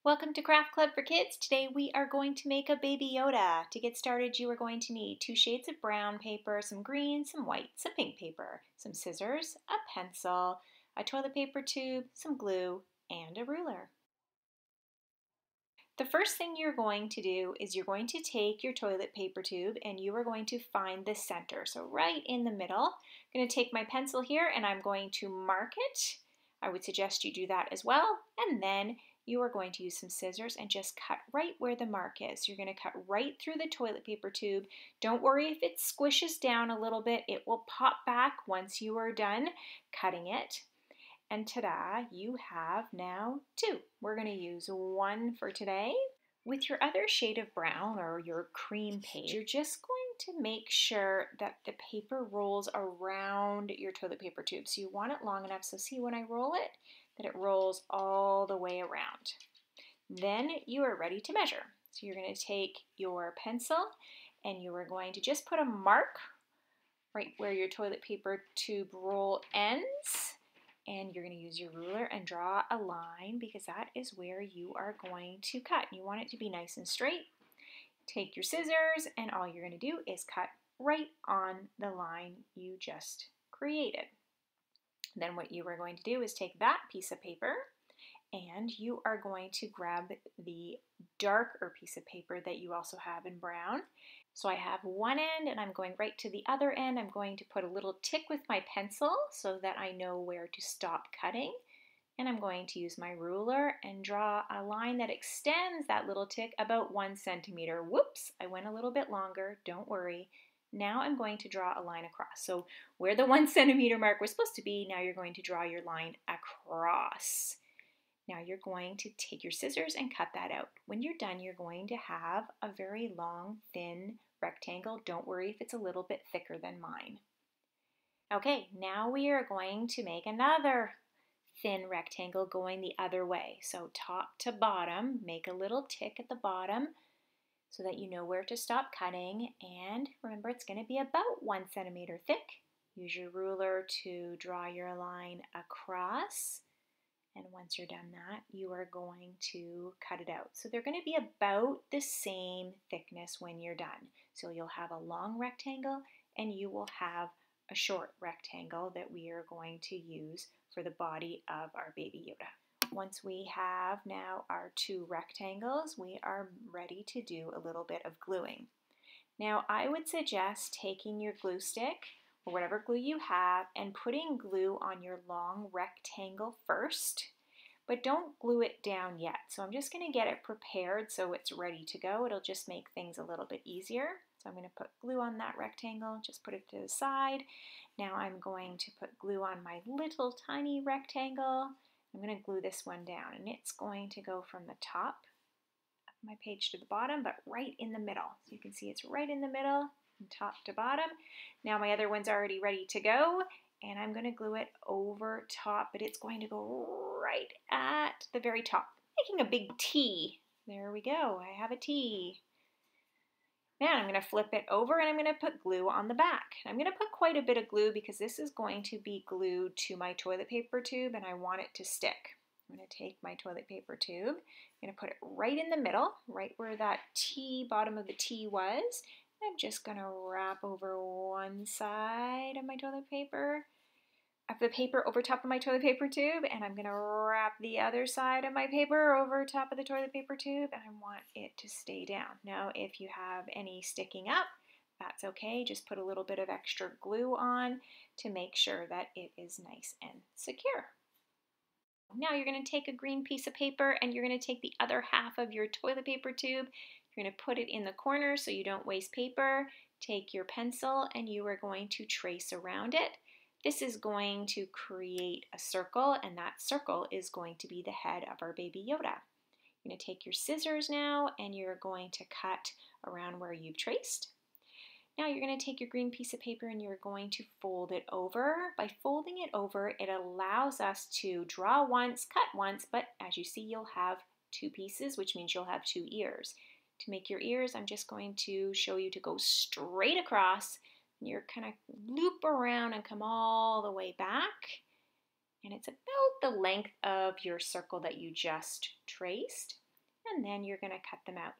Welcome to Craft Club for Kids. Today we are going to make a baby Yoda. To get started, you are going to need 2 shades of brown paper, some green, some white, some pink paper, some scissors, a pencil, a toilet paper tube, some glue, and a ruler. The first thing you're going to do is you're going to take your toilet paper tube and you are going to find the center. So right in the middle. I'm going to take my pencil here and I'm going to mark it. I would suggest you do that as well. And then you are going to use some scissors and just cut right where the mark is. You're going to cut right through the toilet paper tube. Don't worry if it squishes down a little bit. It will pop back once you are done cutting it. And ta-da, you have now 2. We're going to use 1 for today. With your other shade of brown or your cream paste, you're just going to make sure that the paper rolls around your toilet paper tube. So you want it long enough, so see when I roll it, that it rolls all the way around. Then you are ready to measure. So you're going to take your pencil and you are going to just put a mark right where your toilet paper tube roll ends. And you're going to use your ruler and draw a line because that is where you are going to cut. You want it to be nice and straight. Take your scissors and all you're going to do is cut right on the line you just created. Then what you are going to do is take that piece of paper and you are going to grab the darker piece of paper that you also have in brown. So I have one end and I'm going right to the other end. I'm going to put a little tick with my pencil so that I know where to stop cutting. And I'm going to use my ruler and draw a line that extends that little tick about 1 centimeter. Whoops, I went a little bit longer, don't worry. Now I'm going to draw a line across. So where the 1 centimeter mark was supposed to be, now you're going to draw your line across. Now you're going to take your scissors and cut that out. When you're done, you're going to have a very long, thin rectangle. Don't worry if it's a little bit thicker than mine. Okay, now we are going to make another thin rectangle going the other way. So top to bottom, make a little tick at the bottom so that you know where to stop cutting. And remember, it's going to be about 1 centimeter thick. Use your ruler to draw your line across. And once you're done that, you are going to cut it out. So they're going to be about the same thickness when you're done. So you'll have a long rectangle and you will have a short rectangle that we are going to use for the body of our baby Yoda. Once we have now our 2 rectangles, we are ready to do a little bit of gluing. Now I would suggest taking your glue stick or whatever glue you have and putting glue on your long rectangle first, but don't glue it down yet. So I'm just going to get it prepared so it's ready to go. It'll just make things a little bit easier. So I'm going to put glue on that rectangle, just put it to the side. Now I'm going to put glue on my little tiny rectangle. I'm going to glue this one down and it's going to go from the top of my page to the bottom, but right in the middle. So you can see it's right in the middle, from top to bottom. Now my other one's already ready to go and I'm going to glue it over top, but it's going to go right at the very top, making a big T. There we go, I have a T. Now I'm going to flip it over and I'm going to put glue on the back. I'm going to put quite a bit of glue because this is going to be glued to my toilet paper tube and I want it to stick. I'm going to take my toilet paper tube, I'm going to put it right in the middle, right where that T, bottom of the T was. I'm just going to wrap over one side of my toilet paper, of the paper over top of my toilet paper tube, and I'm going to wrap the other side of my paper over top of the toilet paper tube, and I want it to stay down. Now, if you have any sticking up, that's okay. Just put a little bit of extra glue on to make sure that it is nice and secure. Now you're going to take a green piece of paper and you're going to take the other half of your toilet paper tube. You're going to put it in the corner so you don't waste paper. Take your pencil and you are going to trace around it. This is going to create a circle and that circle is going to be the head of our baby Yoda. You're going to take your scissors now and you're going to cut around where you've traced. Now you're going to take your green piece of paper and you're going to fold it over. By folding it over, it allows us to draw once, cut once, but as you see, you'll have 2 pieces, which means you'll have 2 ears. To make your ears, I'm just going to show you to go straight across. You're kind of loop around and come all the way back. And it's about the length of your circle that you just traced. and then you're going to cut them out.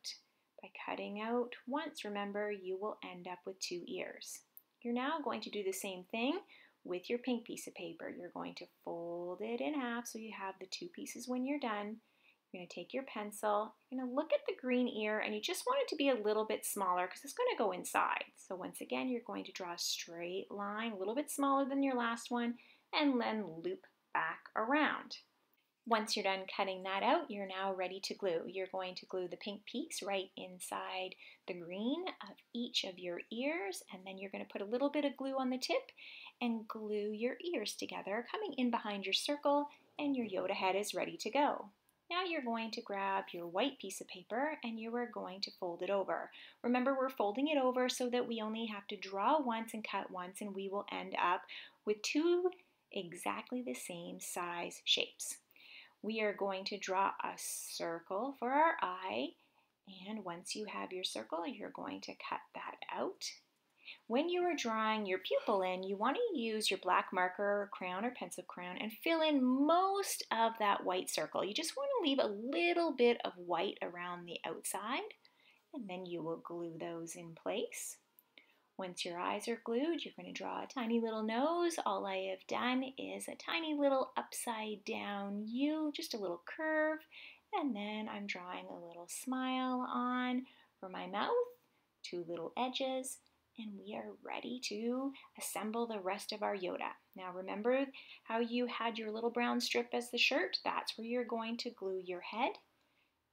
By cutting out once, remember, you will end up with 2 ears. You're now going to do the same thing with your pink piece of paper. You're going to fold it in half so you have the 2 pieces when you're done. You're going to take your pencil, you're going to look at the green ear, and you just want it to be a little bit smaller because it's going to go inside. So once again, you're going to draw a straight line, a little bit smaller than your last one, and then loop back around. Once you're done cutting that out, you're now ready to glue. You're going to glue the pink piece right inside the green of each of your ears, and then you're going to put a little bit of glue on the tip and glue your ears together, coming in behind your circle, and your Yoda head is ready to go. Now you're going to grab your white piece of paper and you are going to fold it over. Remember, we're folding it over so that we only have to draw once and cut once, and we will end up with 2 exactly the same size shapes. We are going to draw a circle for our eye, and once you have your circle, you're going to cut that out. When you are drawing your pupil in, you want to use your black marker or crayon or pencil crayon and fill in most of that white circle. You just want to leave a little bit of white around the outside, and then you will glue those in place. Once your eyes are glued, you're going to draw a tiny little nose. All I have done is a tiny little upside down U, just a little curve, and then I'm drawing a little smile on for my mouth, 2 little edges, and we are ready to assemble the rest of our Yoda. Now remember how you had your little brown strip as the shirt? That's where you're going to glue your head.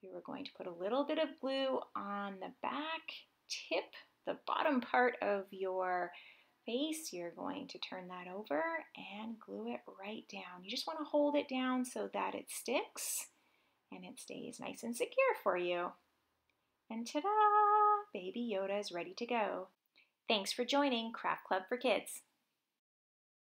You are going to put a little bit of glue on the back tip, the bottom part of your face. You're going to turn that over and glue it right down. You just want to hold it down so that it sticks and it stays nice and secure for you. And ta-da! Baby Yoda is ready to go. Thanks for joining Craft Club for Kids.